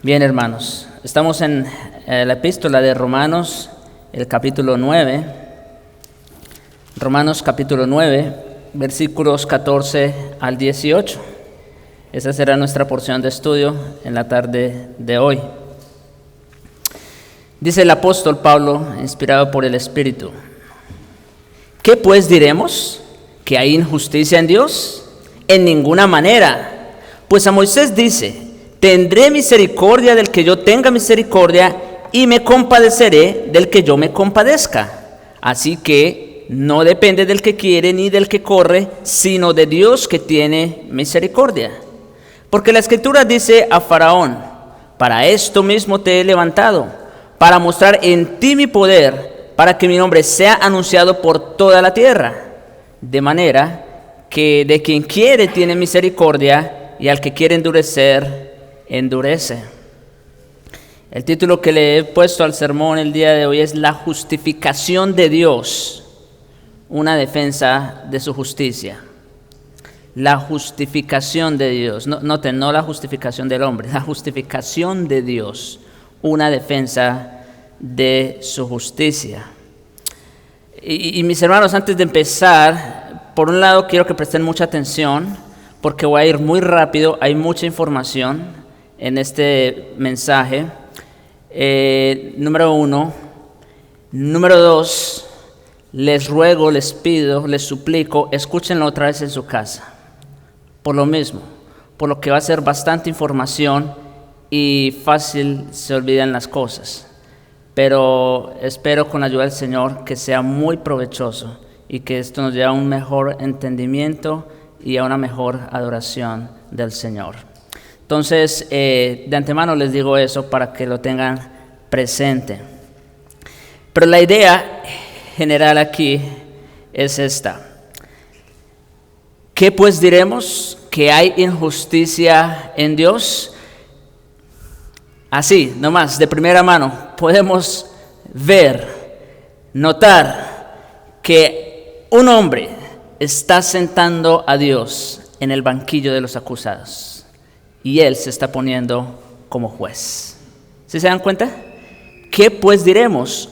Bien, hermanos, estamos en la epístola de Romanos, el capítulo 9. Romanos capítulo 9, versículos 14 al 18. Esa será nuestra porción de estudio en la tarde de hoy. Dice el apóstol Pablo, inspirado por el Espíritu: ¿qué pues diremos? ¿Que hay injusticia en Dios? En ninguna manera. Pues a Moisés dice: tendré misericordia del que yo tenga misericordia, y me compadeceré del que yo me compadezca. Así que no depende del que quiere ni del que corre, sino de Dios que tiene misericordia. Porque la Escritura dice a Faraón: para esto mismo te he levantado, para mostrar en ti mi poder, para que mi nombre sea anunciado por toda la tierra. De manera que de quien quiere tiene misericordia, y al que quiere endurecer, endurece. El título que le he puesto al sermón el día de hoy es La justificación de Dios, una defensa de su justicia. La justificación de Dios. Noten, no la justificación del hombre, la justificación de Dios, una defensa de su justicia. Y mis hermanos, antes de empezar, por un lado quiero que presten mucha atención, porque voy a ir muy rápido, hay mucha información en este mensaje. Número 1. Número 2, les ruego, les pido, les suplico, escúchenlo otra vez en su casa. Por lo mismo, por lo que va a ser bastante información y fácil se olvidan las cosas. Pero espero con la ayuda del Señor que sea muy provechoso y que esto nos lleve a un mejor entendimiento y a una mejor adoración del Señor. Entonces, de antemano les digo eso para que lo tengan presente. Pero la idea general aquí es esta: ¿qué pues diremos? ¿Que hay injusticia en Dios? Así, nomás, de primera mano, podemos ver, notar que un hombre está sentando a Dios en el banquillo de los acusados. Y él se está poniendo como juez. ¿Sí se dan cuenta? ¿Qué pues diremos?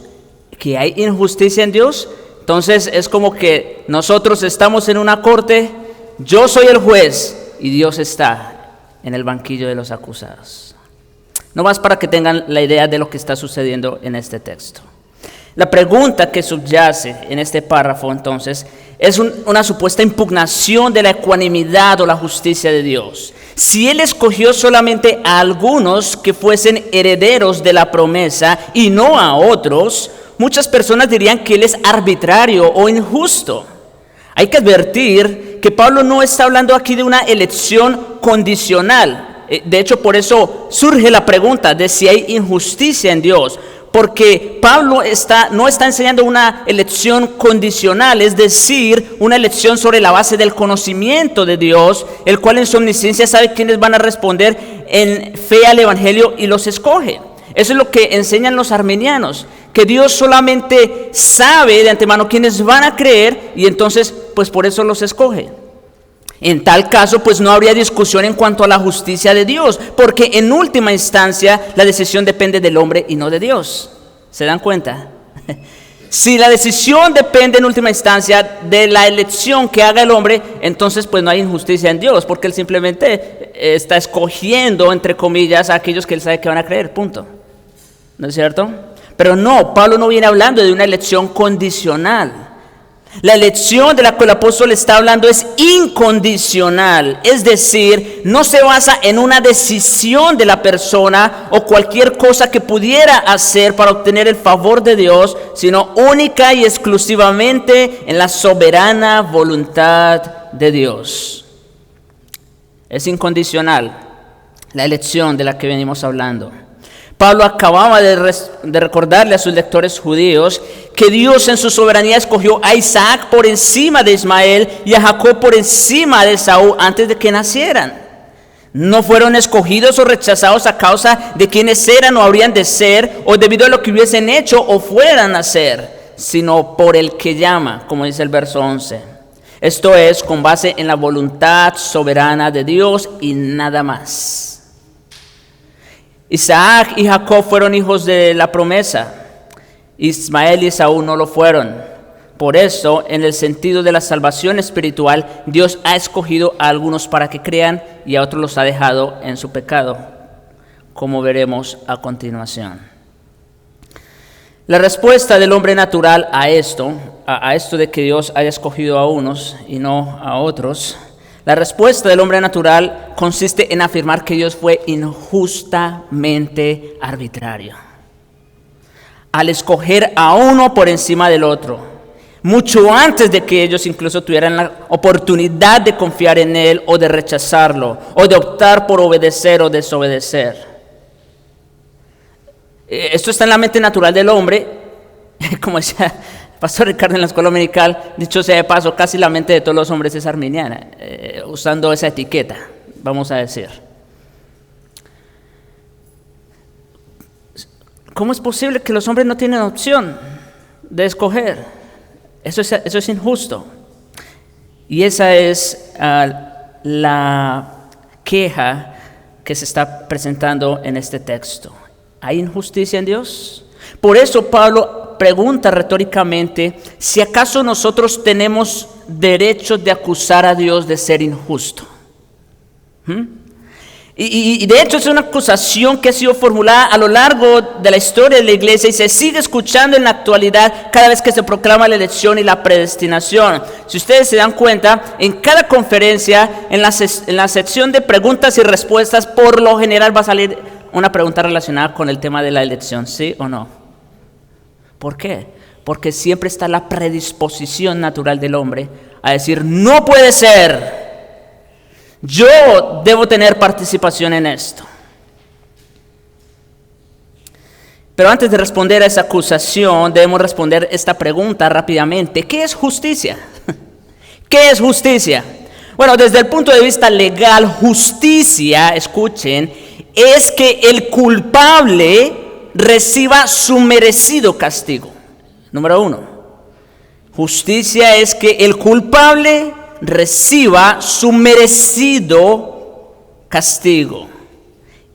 ¿Que hay injusticia en Dios? Entonces es como que nosotros estamos en una corte, yo soy el juez y Dios está en el banquillo de los acusados. No más para que tengan la idea de lo que está sucediendo en este texto. La pregunta que subyace en este párrafo entonces es una supuesta impugnación de la ecuanimidad o la justicia de Dios. Si Él escogió solamente a algunos que fuesen herederos de la promesa y no a otros, muchas personas dirían que Él es arbitrario o injusto. Hay que advertir que Pablo no está hablando aquí de una elección condicional. De hecho, por eso surge la pregunta de si hay injusticia en Dios. Porque Pablo no está enseñando una elección condicional, es decir, una elección sobre la base del conocimiento de Dios, el cual en su omnisciencia sabe quiénes van a responder en fe al Evangelio y los escoge. Eso es lo que enseñan los arminianos, que Dios solamente sabe de antemano quiénes van a creer y entonces pues por eso los escoge. En tal caso, pues no habría discusión en cuanto a la justicia de Dios, porque en última instancia la decisión depende del hombre y no de Dios. ¿Se dan cuenta? Si la decisión depende en última instancia de la elección que haga el hombre, entonces pues no hay injusticia en Dios, porque Él simplemente está escogiendo, entre comillas, a aquellos que Él sabe que van a creer, punto. ¿No es cierto? Pero no, Pablo no viene hablando de una elección condicional. La elección de la que el apóstol está hablando es incondicional, es decir, no se basa en una decisión de la persona o cualquier cosa que pudiera hacer para obtener el favor de Dios, sino única y exclusivamente en la soberana voluntad de Dios. Es incondicional la elección de la que venimos hablando. Pablo acababa de recordarle a sus lectores judíos que Dios en su soberanía escogió a Isaac por encima de Ismael y a Jacob por encima de Esaú antes de que nacieran. No fueron escogidos o rechazados a causa de quienes eran o habrían de ser o debido a lo que hubiesen hecho o fueran a hacer, sino por el que llama, como dice el verso 11. Esto es con base en la voluntad soberana de Dios y nada más. Isaac y Jacob fueron hijos de la promesa. Ismael y Esaú no lo fueron. Por eso, en el sentido de la salvación espiritual, Dios ha escogido a algunos para que crean y a otros los ha dejado en su pecado, como veremos a continuación. La respuesta del hombre natural a esto de que Dios haya escogido a unos y no a otros, la respuesta del hombre natural consiste en afirmar que Dios fue injustamente arbitrario al escoger a uno por encima del otro, mucho antes de que ellos incluso tuvieran la oportunidad de confiar en Él o de rechazarlo, o de optar por obedecer o desobedecer. Esto está en la mente natural del hombre, como decía el pastor Ricardo en la escuela dominical, dicho sea de paso, casi la mente de todos los hombres es arminiana, usando esa etiqueta, vamos a decir. ¿Cómo es posible que los hombres no tienen opción de escoger? Eso es injusto. Y esa es la queja que se está presentando en este texto. ¿Hay injusticia en Dios? Por eso Pablo pregunta retóricamente si acaso nosotros tenemos derecho de acusar a Dios de ser injusto. Y de hecho es una acusación que ha sido formulada a lo largo de la historia de la iglesia y se sigue escuchando en la actualidad cada vez que se proclama la elección y la predestinación. Si ustedes se dan cuenta, en cada conferencia, en la sección de preguntas y respuestas, por lo general va a salir una pregunta relacionada con el tema de la elección, ¿sí o no? ¿Por qué? Porque siempre está la predisposición natural del hombre a decir, no puede ser. Yo debo tener participación en esto. Pero antes de responder a esa acusación, debemos responder esta pregunta rápidamente. ¿Qué es justicia? ¿Qué es justicia? Bueno, desde el punto de vista legal, justicia, escuchen, es que el culpable reciba su merecido castigo. Número 1. Justicia es que el culpable reciba su merecido castigo.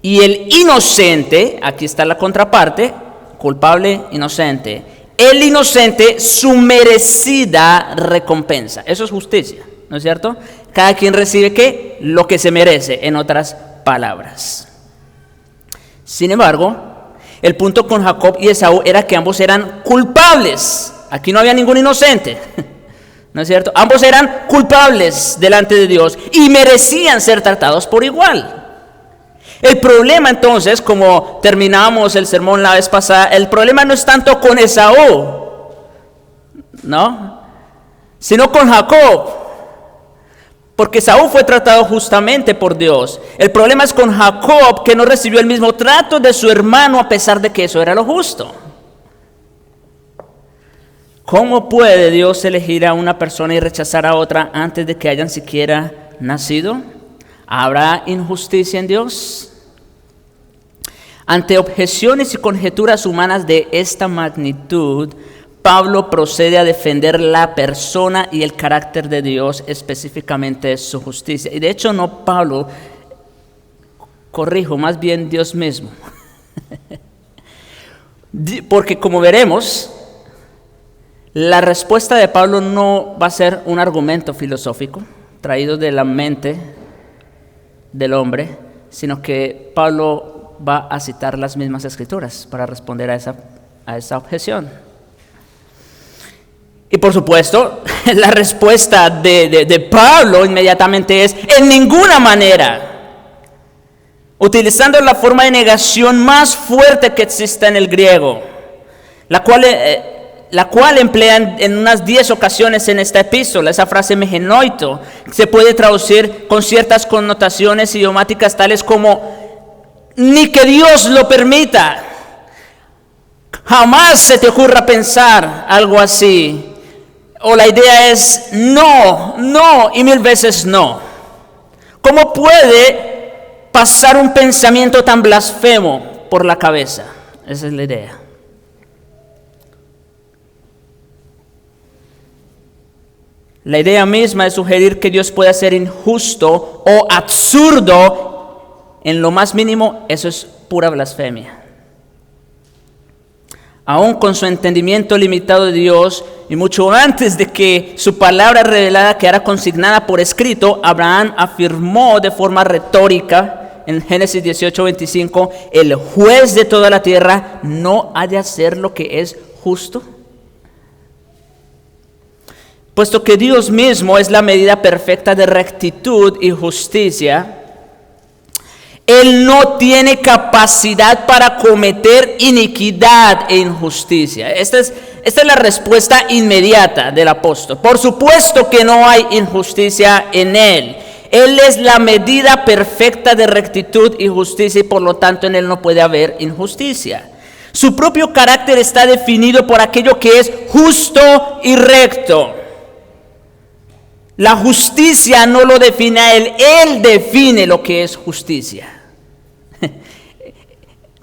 Y el inocente, aquí está la contraparte, culpable, inocente. El inocente, su merecida recompensa. Eso es justicia, ¿no es cierto? Cada quien recibe ¿qué? Lo que se merece, en otras palabras. Sin embargo, el punto con Jacob y Esaú era que ambos eran culpables. Aquí no había ningún inocente. ¿No es cierto? Ambos eran culpables delante de Dios y merecían ser tratados por igual. El problema entonces, como terminamos el sermón la vez pasada, el problema no es tanto con Esaú, ¿no? Sino con Jacob. Porque Esaú fue tratado justamente por Dios. El problema es con Jacob, que no recibió el mismo trato de su hermano a pesar de que eso era lo justo. ¿Cómo puede Dios elegir a una persona y rechazar a otra antes de que hayan siquiera nacido? ¿Habrá injusticia en Dios? Ante objeciones y conjeturas humanas de esta magnitud, Pablo procede a defender la persona y el carácter de Dios, específicamente su justicia. Y de hecho no Pablo, corrijo, más bien Dios mismo. Porque como veremos, la respuesta de Pablo no va a ser un argumento filosófico traído de la mente del hombre, sino que Pablo va a citar las mismas escrituras para responder a esa a esa objeción. Y por supuesto, la respuesta de Pablo inmediatamente es: en ninguna manera. Utilizando la forma de negación más fuerte que existe en el griego, la cual emplea en unas 10 ocasiones en esta epístola. Esa frase megenoito se puede traducir con ciertas connotaciones idiomáticas tales como ni que Dios lo permita. Jamás se te ocurra pensar algo así. O la idea es no, no y 1000 veces no. ¿Cómo puede pasar un pensamiento tan blasfemo por la cabeza? Esa es la idea. La idea misma de sugerir que Dios pueda ser injusto o absurdo en lo más mínimo, eso es pura blasfemia. Aún con su entendimiento limitado de Dios, y mucho antes de que su palabra revelada quedara consignada por escrito, Abraham afirmó de forma retórica en Génesis 18:25, el juez de toda la tierra no ha de hacer lo que es justo. Puesto que Dios mismo es la medida perfecta de rectitud y justicia, Él no tiene capacidad para cometer iniquidad e injusticia. Esta es la respuesta inmediata del apóstol. Por supuesto que no hay injusticia en Él. Él es la medida perfecta de rectitud y justicia y por lo tanto en Él no puede haber injusticia. Su propio carácter está definido por aquello que es justo y recto. La justicia no lo define a Él define lo que es justicia.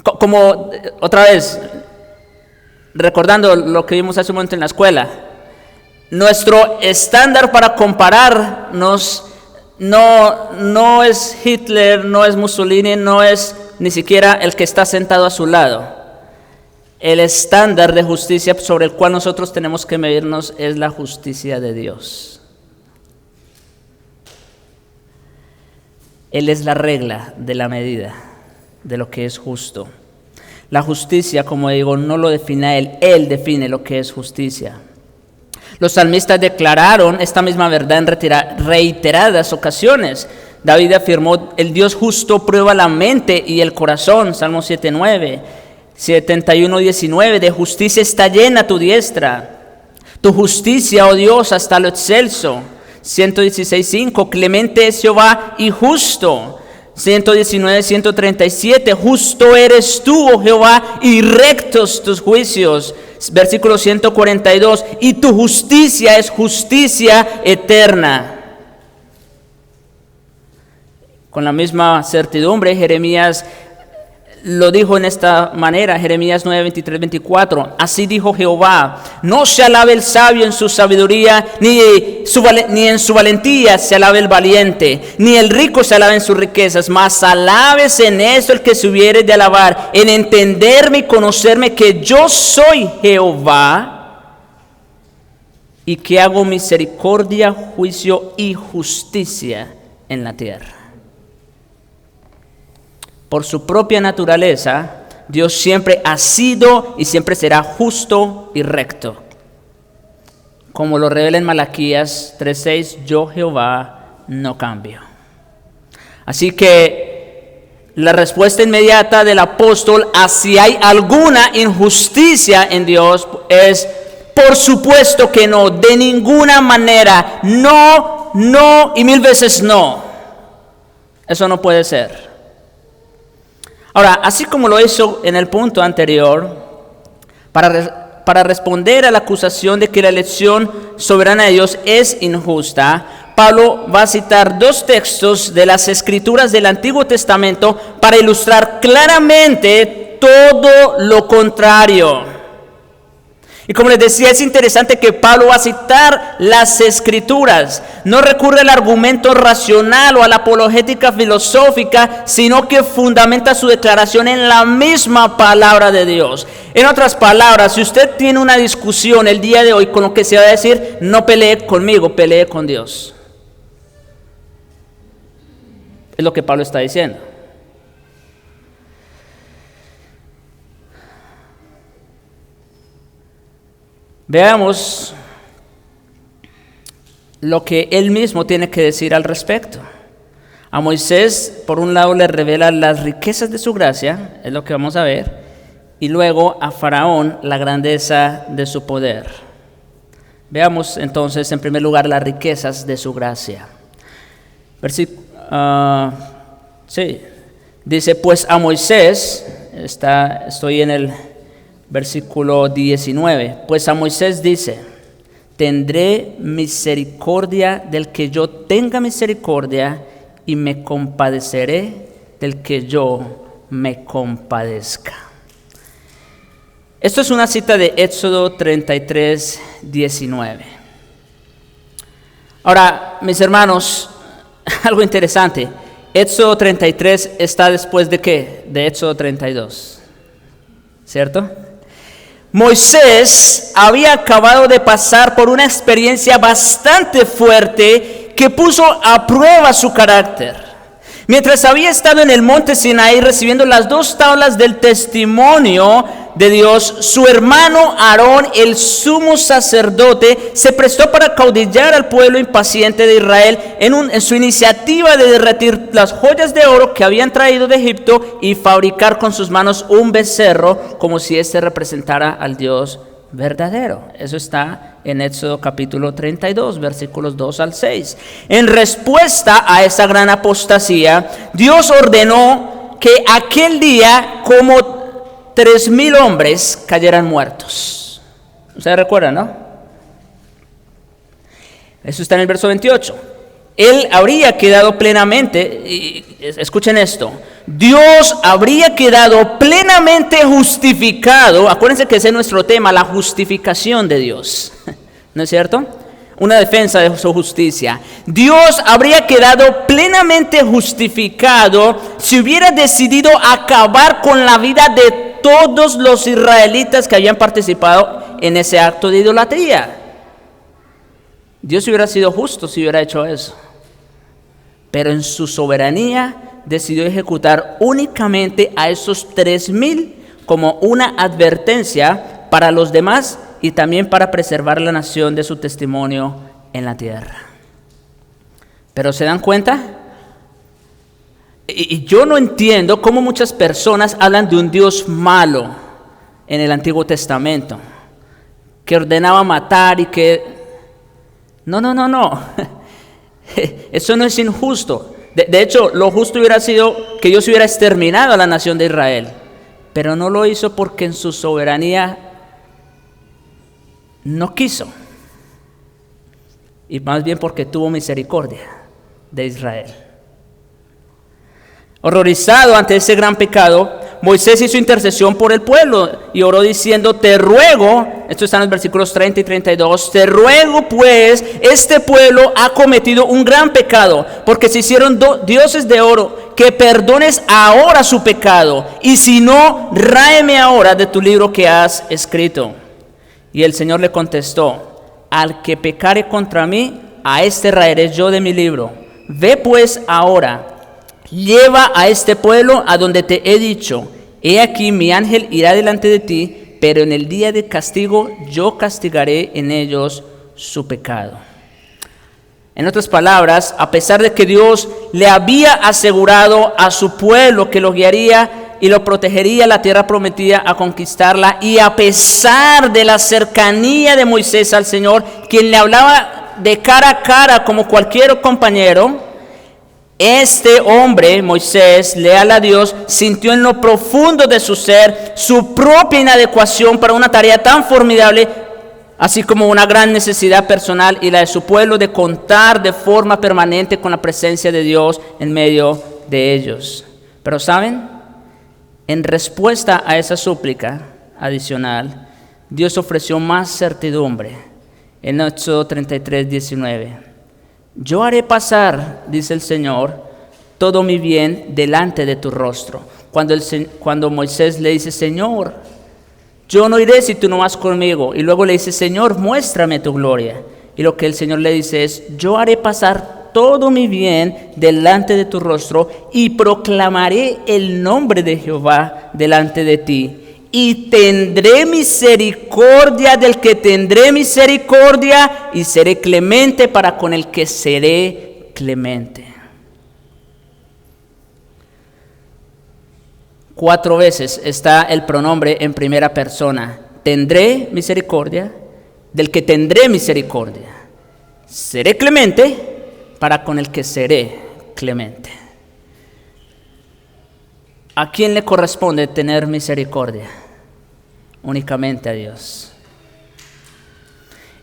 Como otra vez, recordando lo que vimos hace un momento en la escuela, nuestro estándar para compararnos no es Hitler, no es Mussolini, no es ni siquiera el que está sentado a su lado. El estándar de justicia sobre el cual nosotros tenemos que medirnos es la justicia de Dios. Él es la regla de la medida de lo que es justo. La justicia, como digo, no lo define Él define lo que es justicia. Los salmistas declararon esta misma verdad en reiteradas ocasiones. David afirmó: el Dios justo prueba la mente y el corazón, Salmo 7:9, 71:19, de justicia está llena tu diestra, tu justicia, oh Dios, hasta lo excelso. 116:5, clemente es Jehová y justo. 119:137, justo eres tú, oh Jehová, y rectos tus juicios. Versículo 142, y tu justicia es justicia eterna. Con la misma certidumbre, Jeremías lo dijo en esta manera, Jeremías 9:23-24, así dijo Jehová, no se alabe el sabio en su sabiduría, ni en su valentía se alabe el valiente, ni el rico se alabe en sus riquezas, mas alábese en eso el que se hubiere de alabar, en entenderme y conocerme que yo soy Jehová, y que hago misericordia, juicio y justicia en la tierra. Por su propia naturaleza, Dios siempre ha sido y siempre será justo y recto. Como lo revela en Malaquías 3:6, yo Jehová no cambio. Así que la respuesta inmediata del apóstol a si hay alguna injusticia en Dios es: por supuesto que no, de ninguna manera, no, no y 1000 veces no. Eso no puede ser. Ahora, así como lo hizo en el punto anterior, para responder a la acusación de que la elección soberana de Dios es injusta, Pablo va a citar 2 textos de las Escrituras del Antiguo Testamento para ilustrar claramente todo lo contrario. Y como les decía, es interesante que Pablo va a citar las Escrituras. No recurre al argumento racional o a la apologética filosófica, sino que fundamenta su declaración en la misma palabra de Dios. En otras palabras, si usted tiene una discusión el día de hoy con lo que se va a decir, no pelee conmigo, pelee con Dios. Es lo que Pablo está diciendo. Veamos lo que él mismo tiene que decir al respecto. A Moisés, por un lado, le revela las riquezas de su gracia, es lo que vamos a ver, y luego a Faraón la grandeza de su poder. Veamos entonces, en primer lugar, las riquezas de su gracia. Dice, pues a Moisés, estoy en el versículo 19, pues a Moisés dice, tendré misericordia del que yo tenga misericordia y me compadeceré del que yo me compadezca. Esto es una cita de Éxodo 33, 19. Ahora, mis hermanos, algo interesante. Éxodo 33 está después de ¿qué? De Éxodo 32, ¿cierto? Moisés había acabado de pasar por una experiencia bastante fuerte que puso a prueba su carácter. Mientras había estado en el monte Sinaí recibiendo las 2 tablas del testimonio de Dios, su hermano Aarón, el sumo sacerdote, se prestó para caudillar al pueblo impaciente de Israel en su iniciativa de derretir las joyas de oro que habían traído de Egipto y fabricar con sus manos un becerro como si éste representara al Dios verdadero. Eso está en Éxodo capítulo 32, versículos 2 al 6. En respuesta a esa gran apostasía, Dios ordenó que aquel día como 3,000 hombres cayeran muertos. ¿Ustedes recuerdan, no? Eso está en el verso 28. Él habría quedado plenamente, y escuchen esto, Dios habría quedado plenamente justificado. Acuérdense que ese es nuestro tema, la justificación de Dios, ¿no es cierto? Una defensa de su justicia. Dios habría quedado plenamente justificado si hubiera decidido acabar con la vida de todos los israelitas que habían participado en ese acto de idolatría. Dios hubiera sido justo si hubiera hecho eso. Pero en su soberanía decidió ejecutar únicamente a esos 3,000 como una advertencia para los demás y también para preservar la nación de su testimonio en la tierra. ¿Pero se dan cuenta? Y yo no entiendo cómo muchas personas hablan de un Dios malo en el Antiguo Testamento, que ordenaba matar y que... No. Eso no es injusto. De hecho, lo justo hubiera sido que Dios hubiera exterminado a la nación de Israel, pero no lo hizo porque en su soberanía no quiso, y más bien porque tuvo misericordia de Israel. Horrorizado ante ese gran pecado, Moisés hizo intercesión por el pueblo y oró diciendo, te ruego, esto está en los versículos 30 y 32, te ruego pues, este pueblo ha cometido un gran pecado, porque se hicieron dioses de oro, que perdones ahora su pecado, y si no, ráeme ahora de tu libro que has escrito. Y el Señor le contestó, al que pecare contra mí, a este raeré yo de mi libro. Ve pues ahora, lleva a este pueblo a donde te he dicho, he aquí mi ángel irá delante de ti, pero en el día de castigo yo castigaré en ellos su pecado. En otras palabras, a pesar de que Dios le había asegurado a su pueblo que lo guiaría y lo protegería a la tierra prometida a conquistarla, y a pesar de la cercanía de Moisés al Señor, quien le hablaba de cara a cara como cualquier compañero, este hombre, Moisés, leal a Dios, sintió en lo profundo de su ser su propia inadecuación para una tarea tan formidable, así como una gran necesidad personal y la de su pueblo de contar de forma permanente con la presencia de Dios en medio de ellos. Pero ¿saben? En respuesta a esa súplica adicional, Dios ofreció más certidumbre. En Éxodo 33, 19. Yo haré pasar, dice el Señor, todo mi bien delante de tu rostro. Cuando Moisés le dice, Señor, yo no iré si tú no vas conmigo. Y luego le dice, Señor, muéstrame tu gloria. Y lo que el Señor le dice es, yo haré pasar todo mi bien delante de tu rostro y proclamaré el nombre de Jehová delante de ti. y tendré misericordia del que tendré misericordia, y seré clemente para con el que seré clemente. 4 veces está el pronombre en primera persona. Tendré misericordia del que tendré misericordia. Seré clemente para con el que seré clemente. ¿A quién le corresponde tener misericordia? Únicamente a Dios.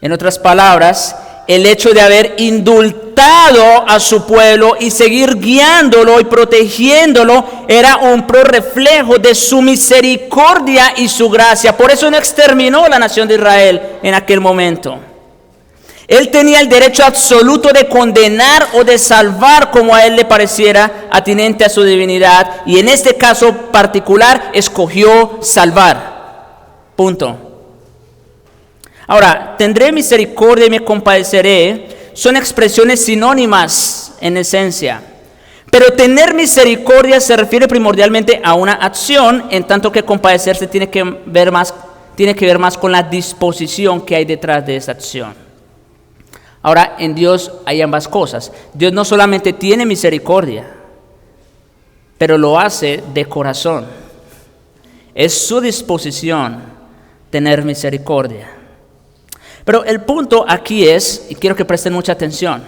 En otras palabras, el hecho de haber indultado a su pueblo y seguir guiándolo y protegiéndolo era un reflejo de su misericordia y su gracia. Por eso no exterminó a la nación de Israel en aquel momento. Él tenía el derecho absoluto de condenar o de salvar como a él le pareciera atinente a su divinidad, y en este caso particular escogió salvar. Punto. Ahora, tendré misericordia y me compadeceré son expresiones sinónimas en esencia, pero tener misericordia se refiere primordialmente a una acción, en tanto que compadecerse tiene que ver más con la disposición que hay detrás de esa acción. Ahora, en Dios hay ambas cosas. Dios no solamente tiene misericordia, pero lo hace de corazón. Es su disposición tener misericordia. Pero el punto aquí es, y quiero que presten mucha atención,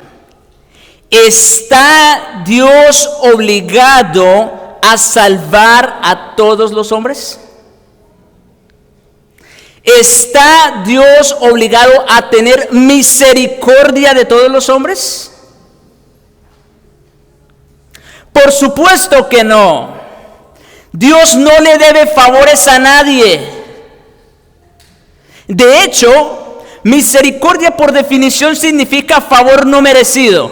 ¿está Dios obligado a salvar a todos los hombres? ¿Está Dios obligado a tener misericordia de todos los hombres? Por supuesto que no. Dios no le debe favores a nadie. De hecho, misericordia por definición significa favor no merecido.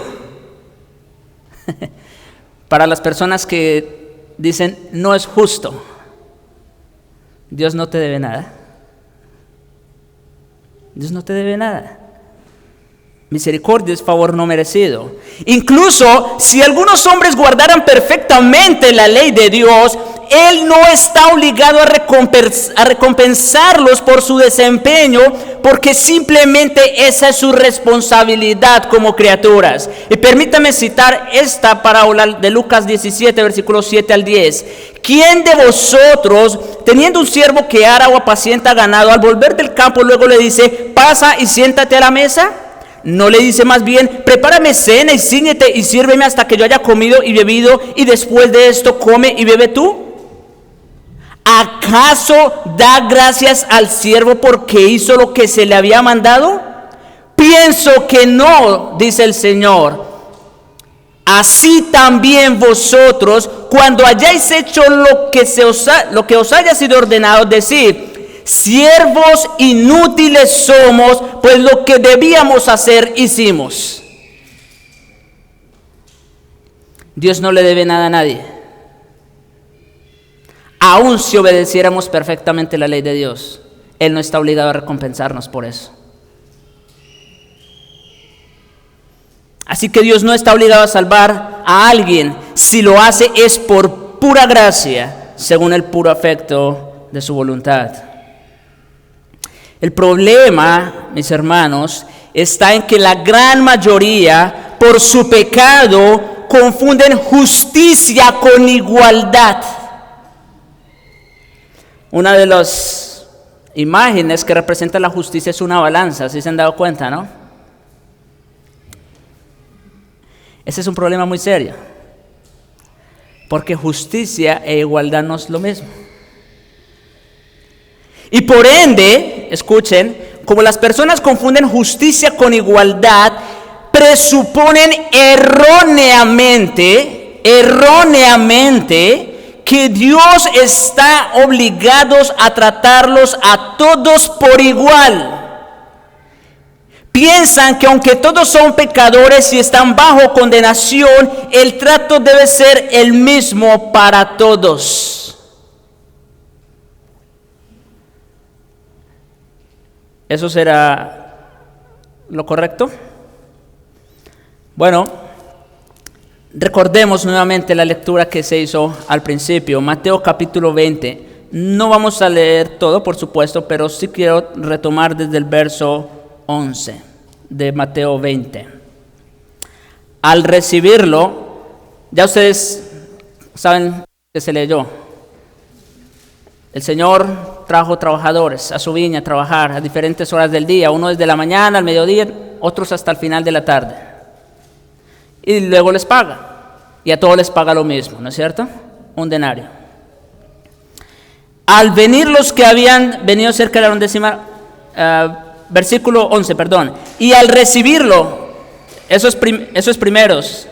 Para las personas que dicen no es justo, Dios no te debe nada. Dios no te debe nada. Misericordia es favor no merecido. Incluso si algunos hombres guardaran perfectamente la ley de Dios, Él no está obligado a recompensarlos por su desempeño, porque simplemente esa es su responsabilidad como criaturas. Y permítame citar esta parábola de Lucas 17, versículos 7 al 10. ¿Quién de vosotros, teniendo un siervo que ara o apacienta ganado, al volver del campo luego le dice, pasa y siéntate a la mesa? ¿No le dice más bien, prepárame cena y cíñete y sírveme hasta que yo haya comido y bebido, y después de esto come y bebe tú? ¿Acaso da gracias al siervo porque hizo lo que se le había mandado? Pienso que no, dice el Señor. Así también vosotros, cuando hayáis hecho lo que os haya sido ordenado, decir, siervos inútiles somos, pues lo que debíamos hacer hicimos. Dios no le debe nada a nadie. Aun si obedeciéramos perfectamente la ley de Dios, Él no está obligado a recompensarnos por eso. Así que Dios no está obligado a salvar a alguien. Si lo hace es por pura gracia, según el puro afecto de su voluntad. El problema, mis hermanos, está en que la gran mayoría, por su pecado, confunden justicia con igualdad. Una de las imágenes que representa la justicia es una balanza, ¿sí se han dado cuenta, no? Ese es un problema muy serio, porque justicia e igualdad no es lo mismo. Y por ende, escuchen, como las personas confunden justicia con igualdad, presuponen erróneamente, que Dios está obligado a tratarlos a todos por igual. Piensan que aunque todos son pecadores y están bajo condenación, el trato debe ser el mismo para todos. ¿Eso será lo correcto? Bueno, recordemos nuevamente la lectura que se hizo al principio, Mateo capítulo 20, No vamos a leer todo, por supuesto, pero sí quiero retomar desde el verso 11 de Mateo 20. Al recibirlo, ya ustedes saben que se leyó. El Señor trajo trabajadores a su viña a trabajar a diferentes horas del día, uno desde la mañana al mediodía, otros hasta el final de la tarde. Y luego les paga. Y a todos les paga lo mismo, ¿no es cierto? Un denario. Al venir los que habían venido cerca de la 11ª, versículo 11, perdón. Y al recibirlo, esos primeros,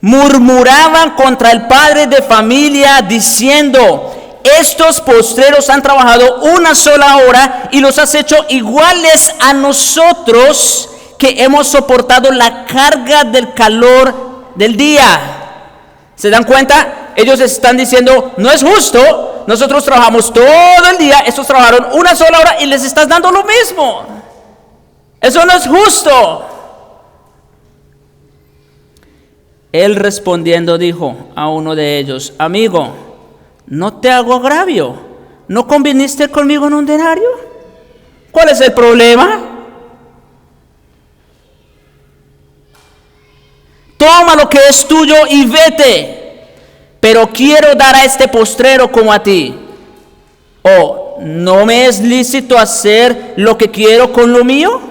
murmuraban contra el padre de familia diciendo: estos postreros han trabajado una sola hora y los has hecho iguales a nosotros que hemos soportado la carga del calor del día. ¿Se dan cuenta? Ellos están diciendo: no es justo, nosotros trabajamos todo el día, estos trabajaron una sola hora y les estás dando lo mismo. Eso no es justo. Él respondiendo dijo a uno de ellos: amigo, no te hago agravio, ¿no conviniste conmigo en un denario? ¿Cuál es el problema? Toma lo que es tuyo y vete, pero quiero dar a este postrero como a ti. ¿O no me es lícito hacer lo que quiero con lo mío?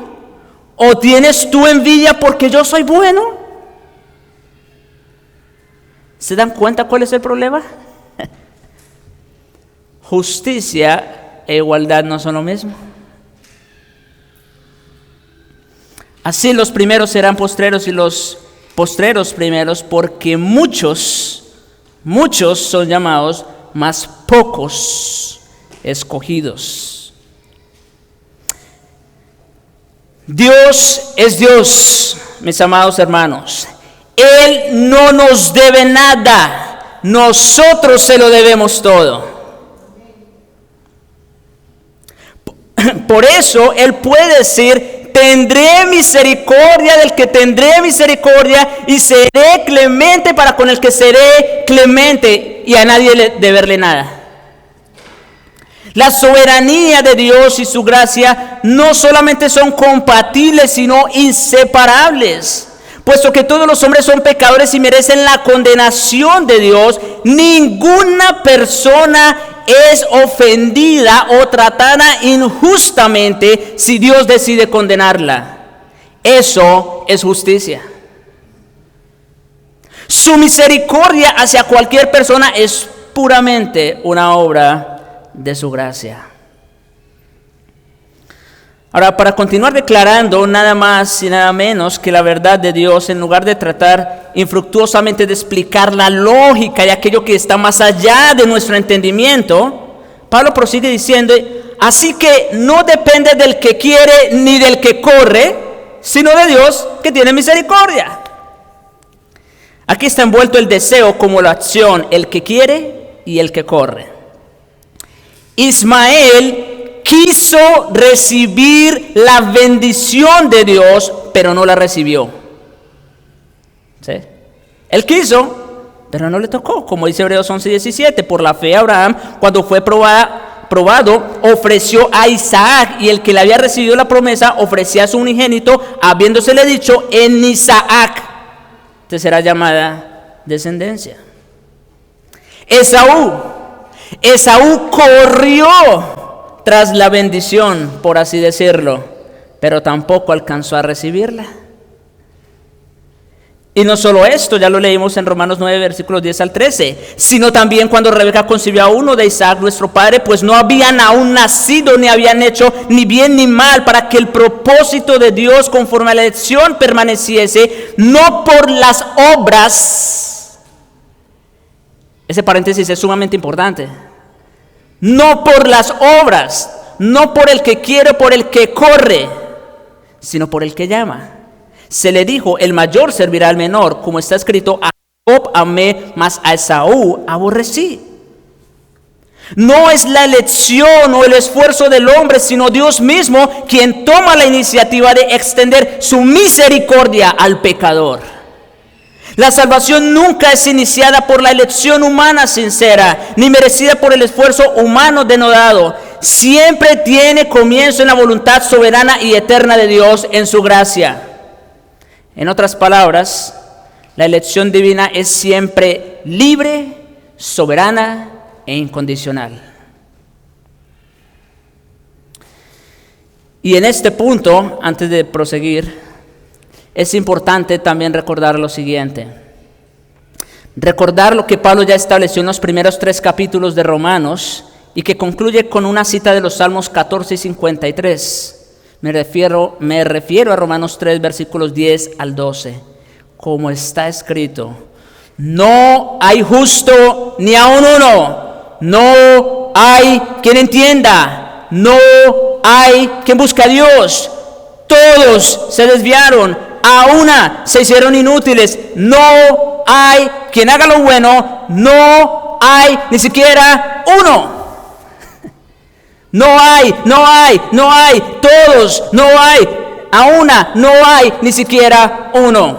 ¿O tienes tú envidia porque yo soy bueno? ¿Se dan cuenta cuál es el problema? Justicia e igualdad no son lo mismo. Así los primeros serán postreros y los postreros primeros, porque muchos son llamados, mas pocos escogidos. Dios es Dios, mis amados hermanos. Él no nos debe nada, nosotros se lo debemos todo. Por eso Él puede decir: tendré misericordia del que tendré misericordia y seré clemente para con el que seré clemente, y a nadie deberle nada. La soberanía de Dios y su gracia no solamente son compatibles, sino inseparables. Puesto que todos los hombres son pecadores y merecen la condenación de Dios, ninguna persona es ofendida o tratada injustamente si Dios decide condenarla. Eso es justicia. Su misericordia hacia cualquier persona es puramente una obra de su gracia. Ahora, para continuar declarando nada más y nada menos que la verdad de Dios, en lugar de tratar infructuosamente de explicar la lógica y aquello que está más allá de nuestro entendimiento, Pablo prosigue diciendo: así que no depende del que quiere ni del que corre, sino de Dios que tiene misericordia. Aquí está envuelto el deseo como la acción, el que quiere y el que corre. Ismael quiso recibir la bendición de Dios, pero no la recibió. ¿Sí? Él quiso, pero no le tocó, como dice Hebreos 11:17. Por la fe Abraham, cuando fue probado, ofreció a Isaac, y el que le había recibido la promesa ofrecía a su unigénito, habiéndosele dicho: en Isaac te será llamada descendencia. Esaú corrió tras la bendición, por así decirlo, pero tampoco alcanzó a recibirla. Y no solo esto, ya lo leímos en Romanos 9, versículos 10 al 13, sino también cuando Rebeca concibió a uno de Isaac, nuestro padre, pues no habían aún nacido, ni habían hecho ni bien ni mal, para que el propósito de Dios conforme a la elección permaneciese, no por las obras. Ese paréntesis es sumamente importante. No por las obras, no por el que quiere, por el que corre, sino por el que llama. Se le dijo: el mayor servirá al menor, como está escrito: a Jacob amé, mas a Esaú aborrecí. No es la elección o el esfuerzo del hombre, sino Dios mismo quien toma la iniciativa de extender su misericordia al pecador. La salvación nunca es iniciada por la elección humana sincera, ni merecida por el esfuerzo humano denodado. Siempre tiene comienzo en la voluntad soberana y eterna de Dios en su gracia. En otras palabras, la elección divina es siempre libre, soberana e incondicional. Y en este punto, antes de proseguir, es importante también recordar lo siguiente. Recordar lo que Pablo ya estableció en los primeros 3 capítulos de Romanos y que concluye con una cita de los Salmos 14 y 53. Me refiero a Romanos 3, versículos 10 al 12. Como está escrito: no hay justo ni aun uno, no hay quien entienda, no hay quien busque a Dios. Todos se desviaron, a una se hicieron inútiles. No hay quien haga lo bueno, no hay ni siquiera uno. No hay, todos, no hay, a una, no hay ni siquiera uno.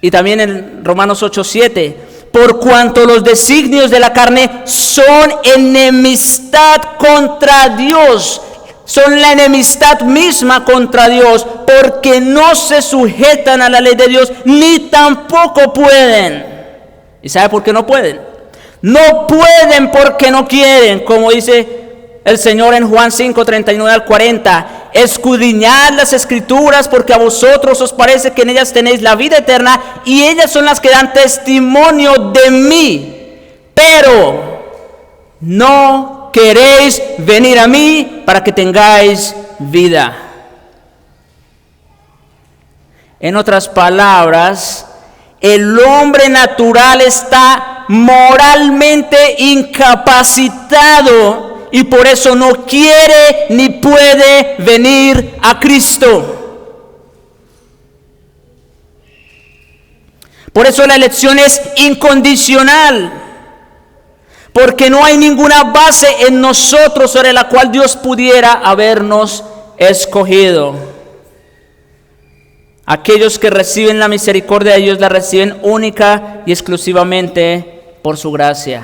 Y también en Romanos 8:7, por cuanto los designios de la carne son enemistad contra Dios, son la enemistad misma contra Dios, porque no se sujetan a la ley de Dios, ni tampoco pueden. ¿Y sabe por qué no pueden? No pueden porque no quieren, como dice el Señor en Juan 5, 39 al 40. Escudriñad las Escrituras, porque a vosotros os parece que en ellas tenéis la vida eterna, y ellas son las que dan testimonio de mí. Pero no queréis venir a mí para que tengáis vida. En otras palabras, el hombre natural está moralmente incapacitado y por eso no quiere ni puede venir a Cristo. Por eso la elección es incondicional, porque no hay ninguna base en nosotros sobre la cual Dios pudiera habernos escogido. Aquellos que reciben la misericordia de Dios la reciben única y exclusivamente por su gracia.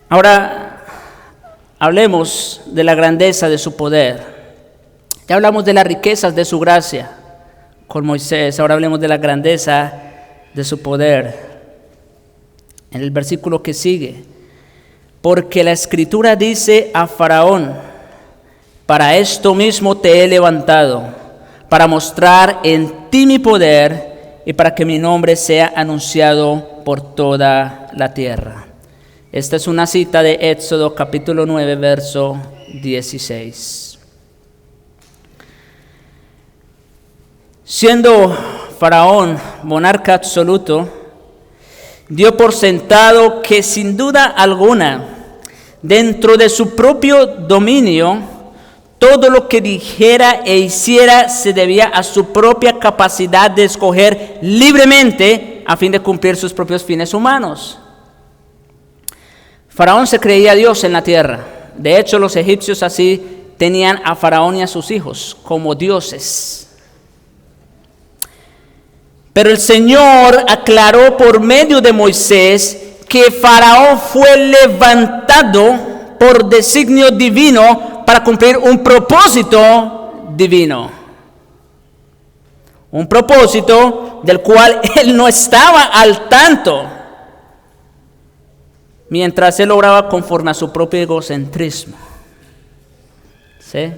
Ahora, hablemos de la grandeza de su poder. Ya hablamos de las riquezas de su gracia con Moisés, ahora hablemos de la grandeza de su poder. En el versículo que sigue, porque la Escritura dice a Faraón: para esto mismo te he levantado, para mostrar en ti mi poder y para que mi nombre sea anunciado por toda la tierra. Esta es una cita de Éxodo capítulo 9, verso 16. Siendo Faraón monarca absoluto, dio por sentado que sin duda alguna, dentro de su propio dominio, todo lo que dijera e hiciera se debía a su propia capacidad de escoger libremente a fin de cumplir sus propios fines humanos. Faraón se creía Dios en la tierra. De hecho, los egipcios así tenían a Faraón y a sus hijos como dioses. Pero el Señor aclaró por medio de Moisés que Faraón fue levantado por designio divino para cumplir un propósito divino. Un propósito del cual él no estaba al tanto, mientras él obraba conforme a su propio egocentrismo. ¿Sí?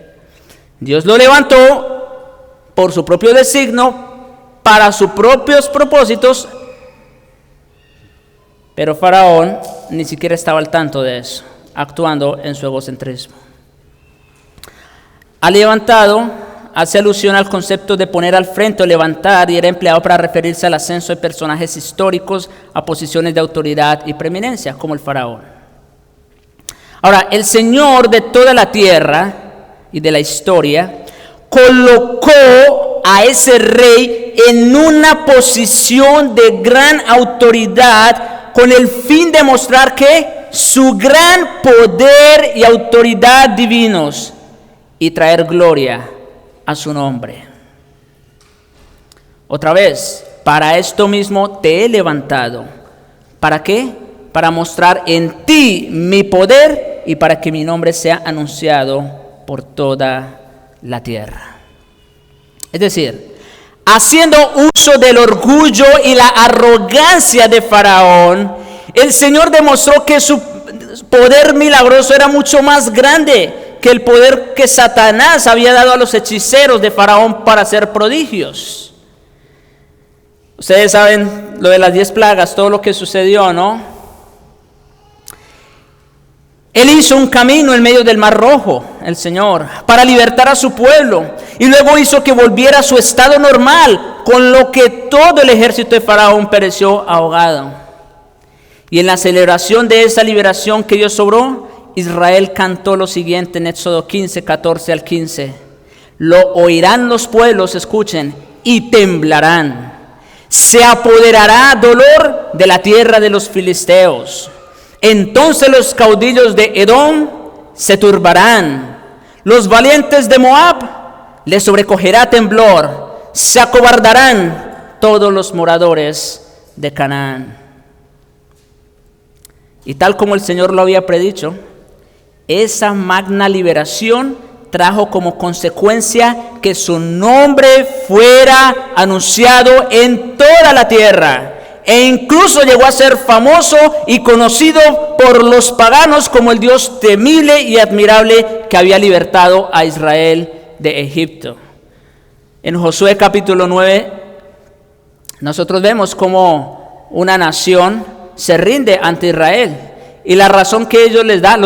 Dios lo levantó por su propio designio, para sus propios propósitos, pero Faraón ni siquiera estaba al tanto de eso, actuando en su egocentrismo. Ha levantado hace alusión al concepto de poner al frente o levantar, y era empleado para referirse al ascenso de personajes históricos a posiciones de autoridad y preeminencia, como el faraón. Ahora, el Señor de toda la tierra y de la historia colocó a ese rey en una posición de gran autoridad con el fin de mostrar que su gran poder y autoridad divinos. y traer gloria a su nombre. Otra vez, para esto mismo te he levantado. ¿Para qué? Para mostrar en ti mi poder y para que mi nombre sea anunciado por toda la tierra. Es decir, haciendo uso del orgullo y la arrogancia de Faraón, el Señor demostró que su poder milagroso era mucho más grande que el poder que Satanás había dado a los hechiceros de Faraón para hacer prodigios. Ustedes saben lo de las 10 plagas, todo lo que sucedió, ¿no? Él hizo un camino en medio del Mar Rojo, el Señor, para libertar a su pueblo. Y luego hizo que volviera a su estado normal, con lo que todo el ejército de Faraón pereció ahogado. Y en la celebración de esa liberación que Dios obró, Israel cantó lo siguiente en Éxodo 15, 14 al 15. Lo oirán los pueblos, escuchen, y temblarán. Se apoderará dolor de la tierra de los filisteos. Entonces los caudillos de Edom se turbarán. Los valientes de Moab les sobrecogerá temblor. Se acobardarán todos los moradores de Canaán. Y tal como el Señor lo había predicho, esa magna liberación trajo como consecuencia que su nombre fuera anunciado en toda la tierra. E incluso llegó a ser famoso y conocido por los paganos como el Dios temible y admirable que había libertado a Israel de Egipto. En Josué capítulo 9, nosotros vemos cómo una nación se rinde ante Israel. Y la razón que ellos les dan,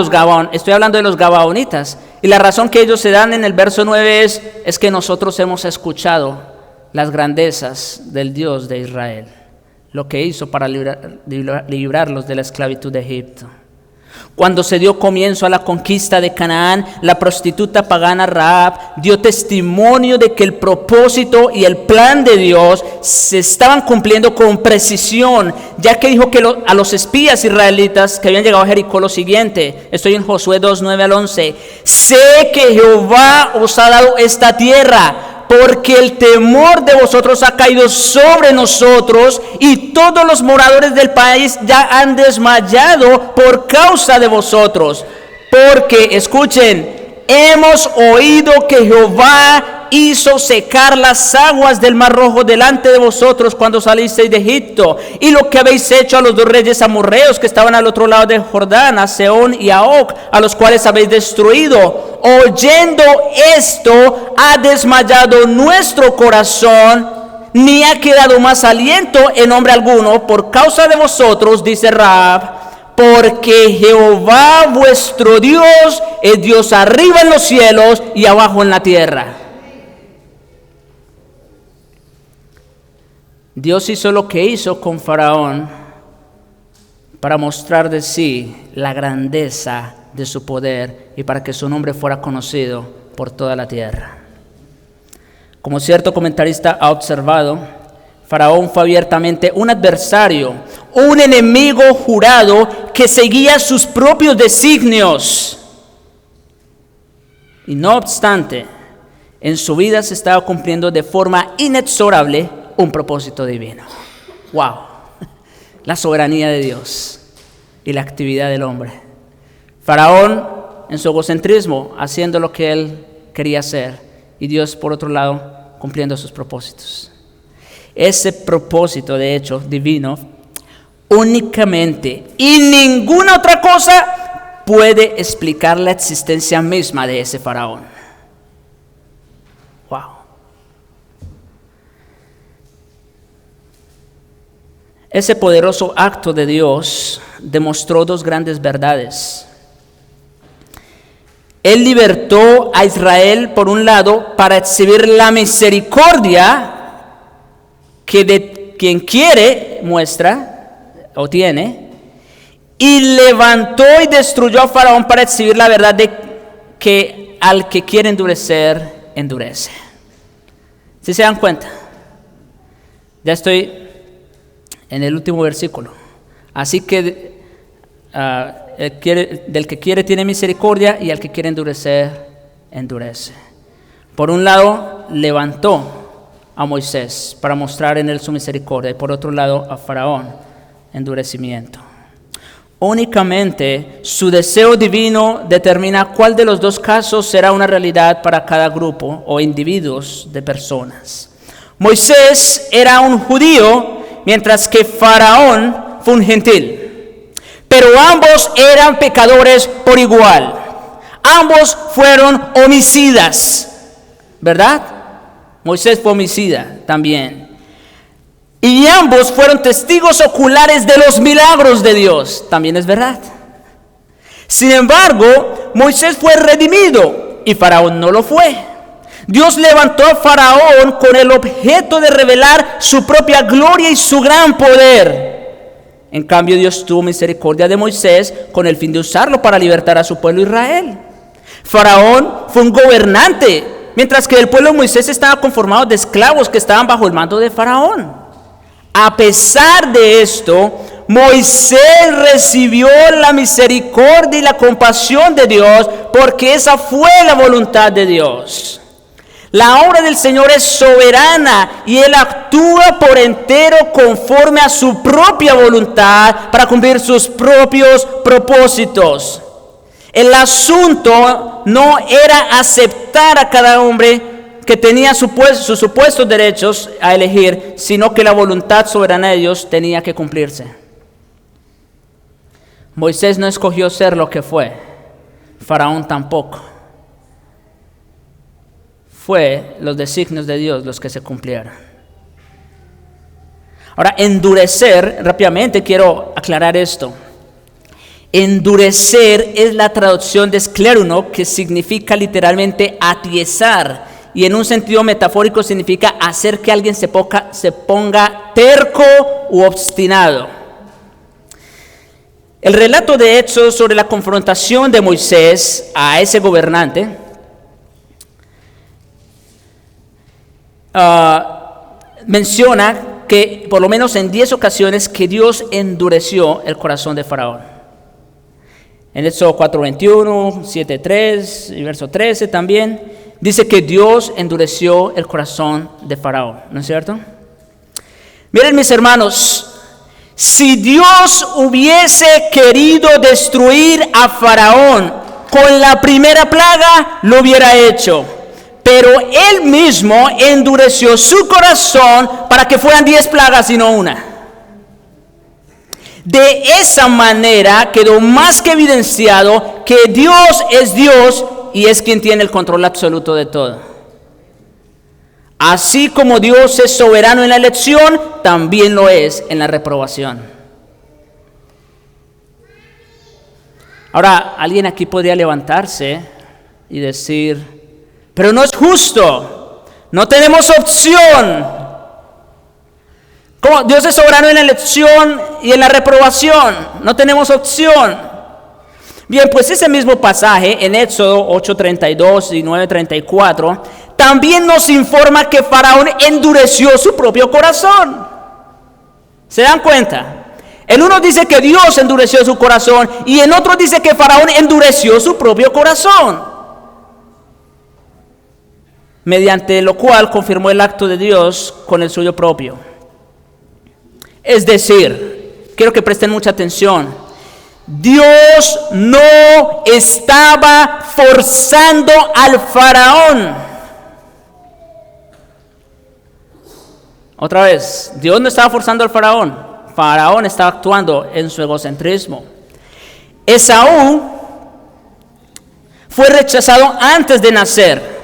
estoy hablando de los gabaonitas, y la razón que ellos se dan en el verso 9 es que nosotros hemos escuchado las grandezas del Dios de Israel, lo que hizo para librarlos de la esclavitud de Egipto. Cuando se dio comienzo a la conquista de Canaán, la prostituta pagana Rahab dio testimonio de que el propósito y el plan de Dios se estaban cumpliendo con precisión, ya que dijo que a los espías israelitas que habían llegado a Jericó lo siguiente. Estoy en Josué 2, 9 al 11. Sé que Jehová os ha dado esta tierra, porque el temor de vosotros ha caído sobre nosotros y todos los moradores del país ya han desmayado por causa de vosotros. Porque, escuchen, hemos oído que Jehová hizo secar las aguas del Mar Rojo delante de vosotros cuando salisteis de Egipto, y lo que habéis hecho a los 2 reyes amorreos que estaban al otro lado del Jordán, a Sehón y a Og, a los cuales habéis destruido. Oyendo esto, ha desmayado nuestro corazón, ni ha quedado más aliento en hombre alguno por causa de vosotros, dice Rahab, porque Jehová vuestro Dios es Dios arriba en los cielos y abajo en la tierra. Dios hizo lo que hizo con Faraón para mostrar de sí la grandeza de su poder y para que su nombre fuera conocido por toda la tierra. Como cierto comentarista ha observado, Faraón fue abiertamente un adversario, un enemigo jurado que seguía sus propios designios. Y no obstante, en su vida se estaba cumpliendo de forma inexorable un propósito divino. ¡Wow! La soberanía de Dios y la actividad del hombre. Faraón en su egocentrismo haciendo lo que él quería hacer y Dios por otro lado cumpliendo sus propósitos. Ese propósito de hecho divino únicamente y ninguna otra cosa puede explicar la existencia misma de ese Faraón. ¡Wow! Ese poderoso acto de Dios demostró 2 grandes verdades. Él libertó a Israel, por un lado, para exhibir la misericordia que de quien quiere muestra o tiene, y levantó y destruyó a Faraón para exhibir la verdad de que al que quiere endurecer, endurece. ¿Sí se dan cuenta? Ya estoy en el último versículo. Así que del que quiere tiene misericordia y al que quiere endurecer, endurece. Por un lado, levantó a Moisés para mostrar en él su misericordia, y por otro lado, a Faraón, endurecimiento. Únicamente su deseo divino determina cuál de los dos casos será una realidad para cada grupo o individuos de personas. Moisés era un judío, mientras que Faraón fue un gentil. Pero ambos eran pecadores por igual. Ambos fueron homicidas, ¿verdad? Moisés fue homicida también. Y ambos fueron testigos oculares de los milagros de Dios. También es verdad. Sin embargo, Moisés fue redimido y Faraón no lo fue. Dios levantó a Faraón con el objeto de revelar su propia gloria y su gran poder. En cambio, Dios tuvo misericordia de Moisés con el fin de usarlo para libertar a su pueblo Israel. Faraón fue un gobernante, mientras que el pueblo de Moisés estaba conformado de esclavos que estaban bajo el mando de Faraón. A pesar de esto, Moisés recibió la misericordia y la compasión de Dios, porque esa fue la voluntad de Dios. La obra del Señor es soberana y Él actúa por entero conforme a su propia voluntad para cumplir sus propios propósitos. El asunto no era aceptar a cada hombre que tenía sus supuestos derechos a elegir, sino que la voluntad soberana de Dios tenía que cumplirse. Moisés no escogió ser lo que fue, Faraón tampoco. Fue los designios de Dios los que se cumplieron. Ahora, endurecer, rápidamente quiero aclarar esto. Endurecer es la traducción de skleruno, que significa literalmente atiezar, y en un sentido metafórico significa hacer que alguien se ponga terco u obstinado. El relato de Hechos sobre la confrontación de Moisés a ese gobernante menciona que por lo menos en 10 ocasiones que Dios endureció el corazón de Faraón. En Éxodo 4:21, 7:3 y verso 13 también dice que Dios endureció el corazón de Faraón, ¿no es cierto? Miren, mis hermanos, si Dios hubiese querido destruir a Faraón con la primera plaga, lo hubiera hecho. Pero Él mismo endureció su corazón para que fueran 10 plagas y no una. De esa manera quedó más que evidenciado que Dios es Dios y es quien tiene el control absoluto de todo. Así como Dios es soberano en la elección, también lo es en la reprobación. Ahora, alguien aquí podría levantarse y decir: pero no es justo, no tenemos opción. ¿Cómo? Dios es soberano en la elección y en la reprobación, no tenemos opción. Bien, pues ese mismo pasaje en Éxodo 8:32 y 9:34 también nos informa que Faraón endureció su propio corazón. ¿Se dan cuenta? En uno dice que Dios endureció su corazón y en otro dice que Faraón endureció su propio corazón, mediante lo cual confirmó el acto de Dios con el suyo propio. Es decir, quiero que presten mucha atención, Dios no estaba forzando al Faraón. Otra vez, Dios no estaba forzando al Faraón. Faraón estaba actuando en su egocentrismo. Esaú fue rechazado antes de nacer.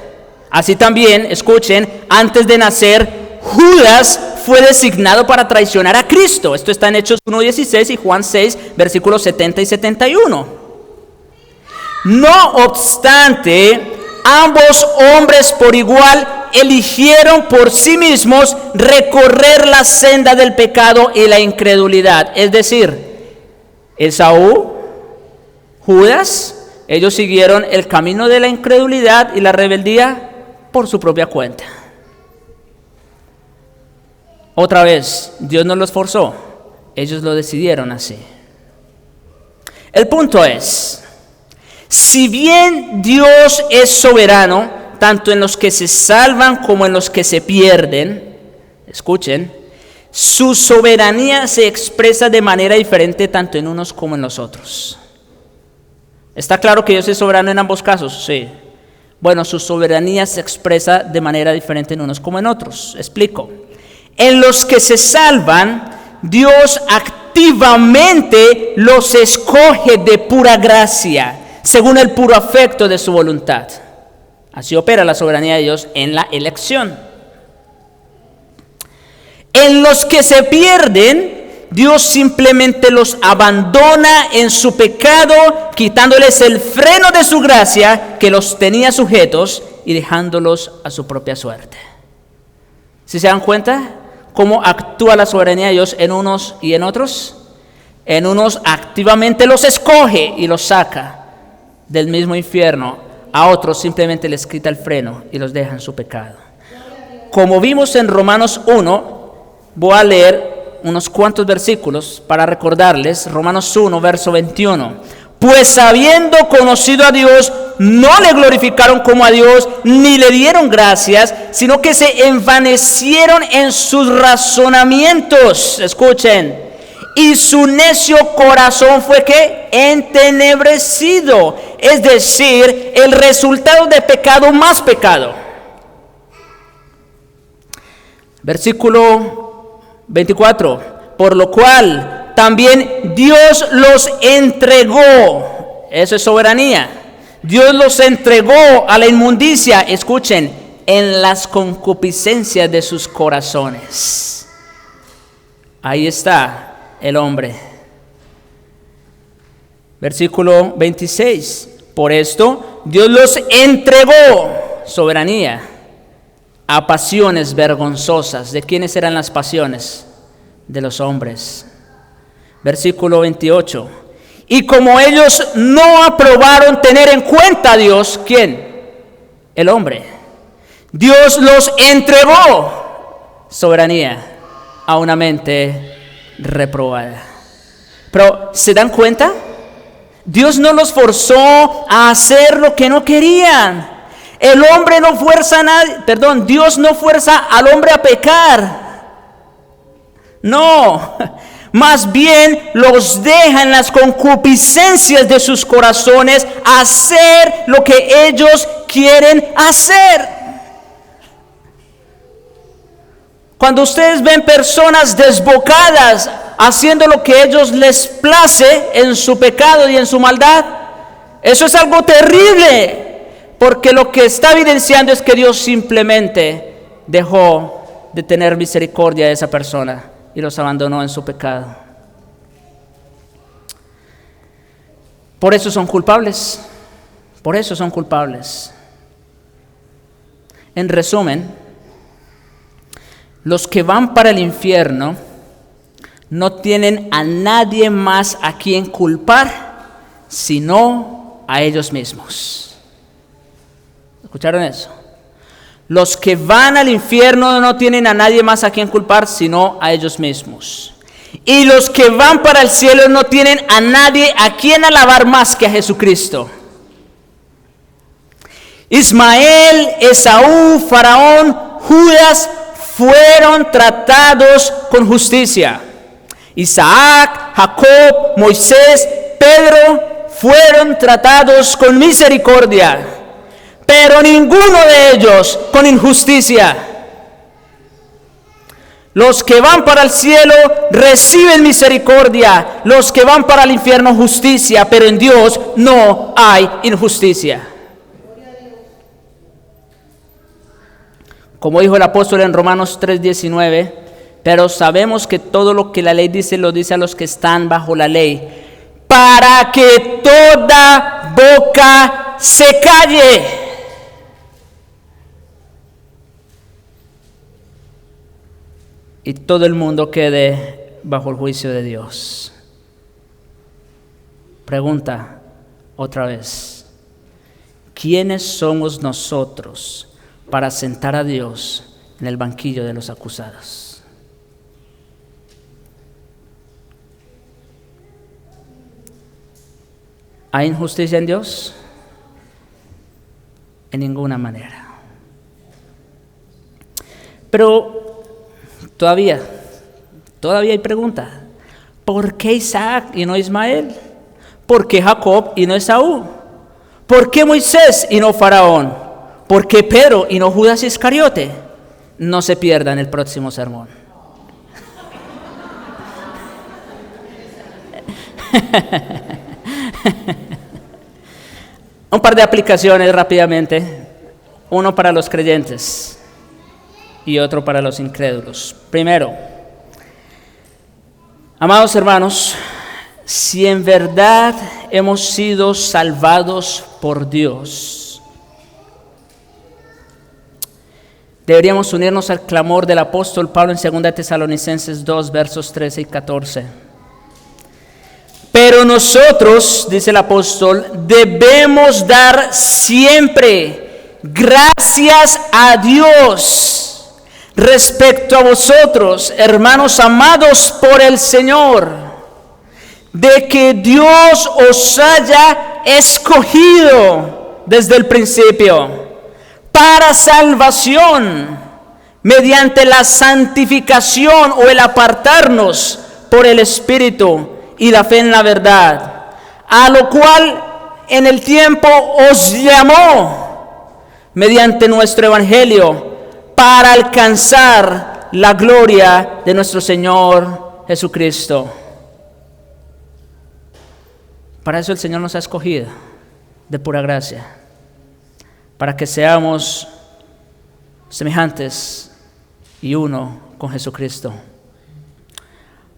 Así también, escuchen, antes de nacer, Judas fue designado para traicionar a Cristo. Esto está en Hechos 1:16 y Juan 6, versículos 70 y 71. No obstante, ambos hombres por igual eligieron por sí mismos recorrer la senda del pecado y la incredulidad. Es decir, Esaú, Judas, ellos siguieron el camino de la incredulidad y la rebeldía por su propia cuenta. Otra vez, Dios no los forzó, ellos lo decidieron así. El punto es, Si bien Dios es soberano, tanto en los que se salvan como en los que se pierden, escuchen, su soberanía se expresa de manera diferente tanto en unos como en los otros. ¿Está claro que Dios es soberano en ambos casos? Sí. Bueno, su soberanía se expresa de manera diferente en unos como en otros. Explico. En los que se salvan, Dios activamente los escoge de pura gracia, según el puro afecto de su voluntad. Así opera la soberanía de Dios en la elección. En los que se pierden, Dios simplemente los abandona en su pecado, quitándoles el freno de su gracia que los tenía sujetos y dejándolos a su propia suerte. ¿Sí se dan cuenta cómo actúa la soberanía de Dios en unos y en otros? En unos activamente los escoge y los saca del mismo infierno. A otros simplemente les quita el freno y los deja en su pecado. Como vimos en Romanos 1, voy a leer unos cuantos versículos para recordarles. Romanos 1, verso 21. Pues habiendo conocido a Dios, no le glorificaron como a Dios, ni le dieron gracias, sino que se envanecieron en sus razonamientos. Escuchen. Y su necio corazón fue ¿qué? Entenebrecido. Es decir, el resultado de pecado más pecado. Versículo 24. Por lo cual también Dios los entregó. Eso es soberanía. Dios los entregó a la inmundicia. Escuchen, en las concupiscencias de sus corazones. Ahí está el hombre. Versículo 26. Por esto Dios los entregó, soberanía, a pasiones vergonzosas. ¿De quiénes eran las pasiones? De los hombres. Versículo 28. Y como ellos no aprobaron tener en cuenta a Dios, ¿quién? El hombre. Dios los entregó, soberanía, a una mente reprobada. Pero ¿se dan cuenta? Dios no los forzó a hacer lo que no querían. El hombre no fuerza a nadie, Dios no fuerza al hombre a pecar. No, más bien los deja en las concupiscencias de sus corazones hacer lo que ellos quieren hacer. Cuando ustedes ven personas desbocadas haciendo lo que a ellos les place en su pecado y en su maldad, eso es algo terrible, porque lo que está evidenciando es que Dios simplemente dejó de tener misericordia de esa persona y los abandonó en su pecado. Por eso son culpables. Por eso son culpables. En resumen, los que van para el infierno no tienen a nadie más a quien culpar, sino a ellos mismos. ¿Escucharon eso? Los que van al infierno no tienen a nadie más a quien culpar, sino a ellos mismos. Y los que van para el cielo no tienen a nadie a quien alabar más que a Jesucristo. Ismael, Esaú, Faraón, Judas fueron tratados con justicia. Isaac, Jacob, Moisés, Pedro fueron tratados con misericordia, pero ninguno de ellos con injusticia. Los que van para el cielo reciben misericordia, los que van para el infierno justicia, pero en Dios no hay injusticia. Como dijo el apóstol en Romanos 3:19, pero sabemos que todo lo que la ley dice, lo dice a los que están bajo la ley, para que toda boca se calle. Y todo el mundo quede bajo el juicio de Dios. Pregunta otra vez: ¿quiénes somos nosotros para sentar a Dios en el banquillo de los acusados? ¿Hay injusticia en Dios? En ninguna manera. Pero todavía hay pregunta. ¿Por qué Isaac y no Ismael? ¿Por qué Jacob y no Esaú? ¿Por qué Moisés y no Faraón? ¿Por qué Pedro y no Judas Iscariote? No se pierdan el próximo sermón. Un par de aplicaciones rápidamente. Uno para los creyentes y otro para los incrédulos. Primero, amados hermanos, si en verdad hemos sido salvados por Dios, deberíamos unirnos al clamor del apóstol Pablo en 2 Tesalonicenses 2, versos 13 y 14. Pero nosotros, dice el apóstol, debemos dar siempre gracias a Dios respecto a vosotros, hermanos amados por el Señor, de que Dios os haya escogido desde el principio para salvación, mediante la santificación o el apartarnos por el Espíritu y la fe en la verdad, a lo cual en el tiempo os llamó mediante nuestro evangelio para alcanzar la gloria de nuestro Señor Jesucristo. Para eso el Señor nos ha escogido de pura gracia, para que seamos semejantes y uno con Jesucristo.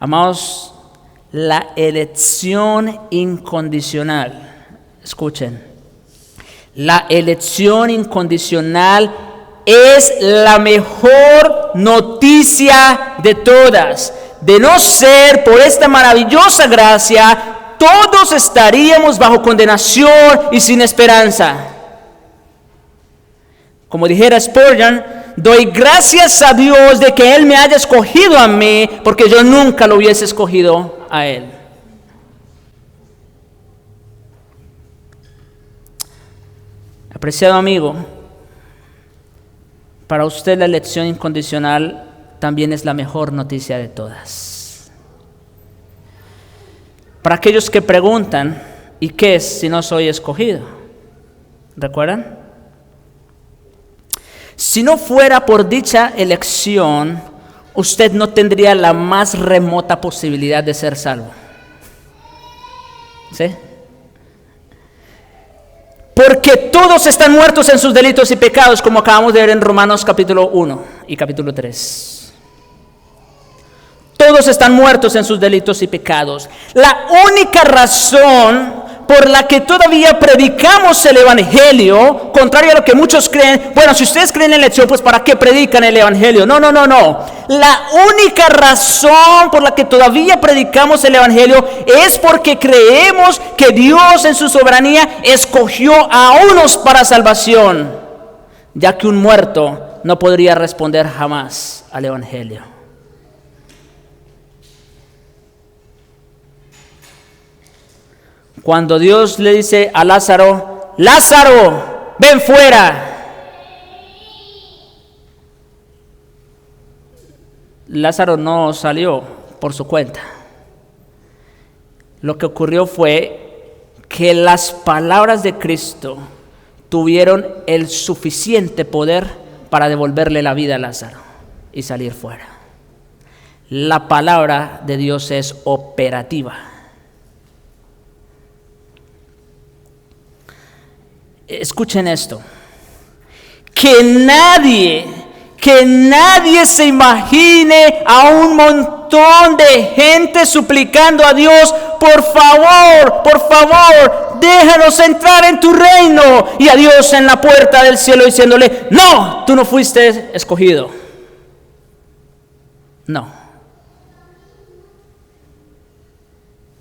Amados, la elección incondicional, escuchen, la elección incondicional es la mejor noticia de todas. De no ser por esta maravillosa gracia, todos estaríamos bajo condenación y sin esperanza. Como dijera Spurgeon, doy gracias a Dios de que Él me haya escogido a mí, porque yo nunca lo hubiese escogido a Él. Apreciado amigo, para usted la elección incondicional también es la mejor noticia de todas. Para aquellos que preguntan, ¿y qué es si no soy escogido? ¿Recuerdan? Si no fuera por dicha elección, usted no tendría la más remota posibilidad de ser salvo. ¿Sí? Porque todos están muertos en sus delitos y pecados, como acabamos de ver en Romanos capítulo 1 y capítulo 3. Todos están muertos en sus delitos y pecados. La única razón por la que todavía predicamos el Evangelio, contrario a lo que muchos creen, bueno, si ustedes creen en la elección, pues ¿para qué predican el Evangelio? No. La única razón por la que todavía predicamos el Evangelio es porque creemos que Dios en su soberanía escogió a unos para salvación, ya que un muerto no podría responder jamás al Evangelio. Cuando Dios le dice a Lázaro, Lázaro, ven fuera. Lázaro no salió por su cuenta. Lo que ocurrió fue que las palabras de Cristo tuvieron el suficiente poder para devolverle la vida a Lázaro y salir fuera. La palabra de Dios es operativa. Escuchen esto, que nadie se imagine a un montón de gente suplicando a Dios, por favor, déjanos entrar en tu reino, y a Dios en la puerta del cielo diciéndole, no, tú no fuiste escogido. No,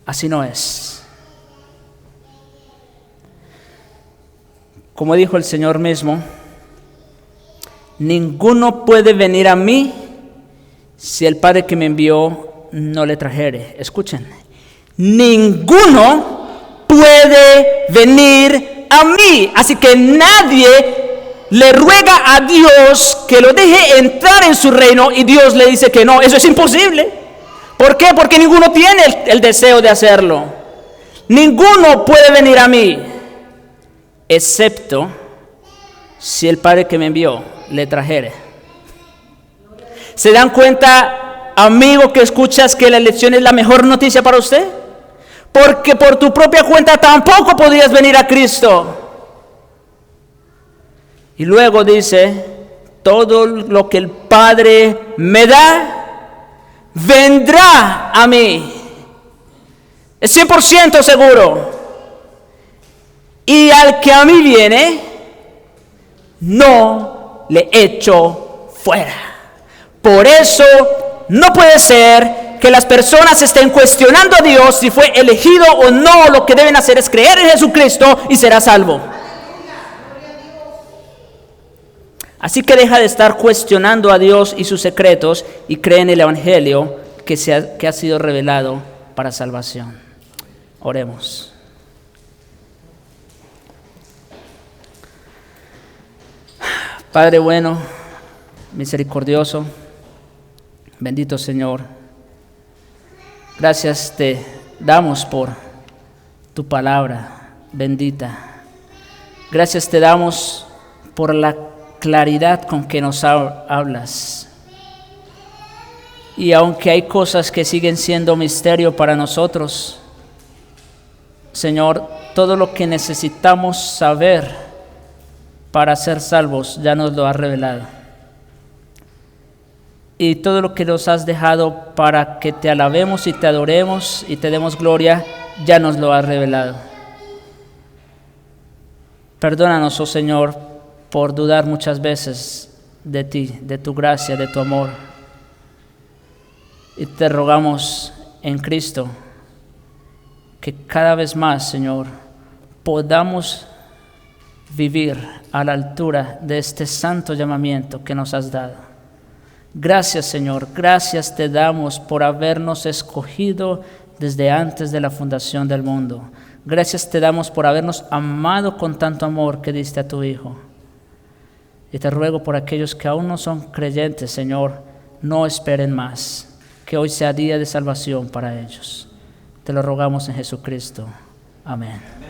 así no es. Como dijo el Señor mismo, ninguno puede venir a mí si el Padre que me envió no le trajere. Escuchen, ninguno puede puede venir a mí. Así que nadie le ruega a Dios que lo deje entrar en su reino y Dios le dice que no. Eso es imposible. ¿Por qué? Porque ninguno tiene el deseo de hacerlo. Ninguno puede venir a mí, excepto si el Padre que me envió le trajere. ¿Se dan cuenta, amigo que escuchas, que la elección es la mejor noticia para usted? Porque por tu propia cuenta tampoco podías venir a Cristo. Y luego dice, todo lo que el Padre me da, vendrá a mí. Es 100% seguro. Y al que a mí viene, no le echo fuera. Por eso no puede ser que las personas estén cuestionando a Dios si fue elegido o no. Lo que deben hacer es creer en Jesucristo y será salvo. Así que deja de estar cuestionando a Dios y sus secretos y cree en el Evangelio que ha sido revelado para salvación. Oremos. Padre bueno, misericordioso, bendito Señor, gracias te damos por tu palabra bendita. Gracias te damos por la claridad con que nos hablas. Y aunque hay cosas que siguen siendo misterio para nosotros, Señor, todo lo que necesitamos saber para ser salvos ya nos lo has revelado. Y todo lo que nos has dejado para que te alabemos y te adoremos y te demos gloria, ya nos lo has revelado. Perdónanos, oh Señor, por dudar muchas veces de ti, de tu gracia, de tu amor. Y te rogamos en Cristo que cada vez más, Señor, podamos vivir a la altura de este santo llamamiento que nos has dado. Gracias, Señor, gracias te damos por habernos escogido desde antes de la fundación del mundo. Gracias te damos por habernos amado con tanto amor que diste a tu Hijo. Y te ruego por aquellos que aún no son creyentes, Señor, no esperen más. Que hoy sea día de salvación para ellos. Te lo rogamos en Jesucristo. Amén.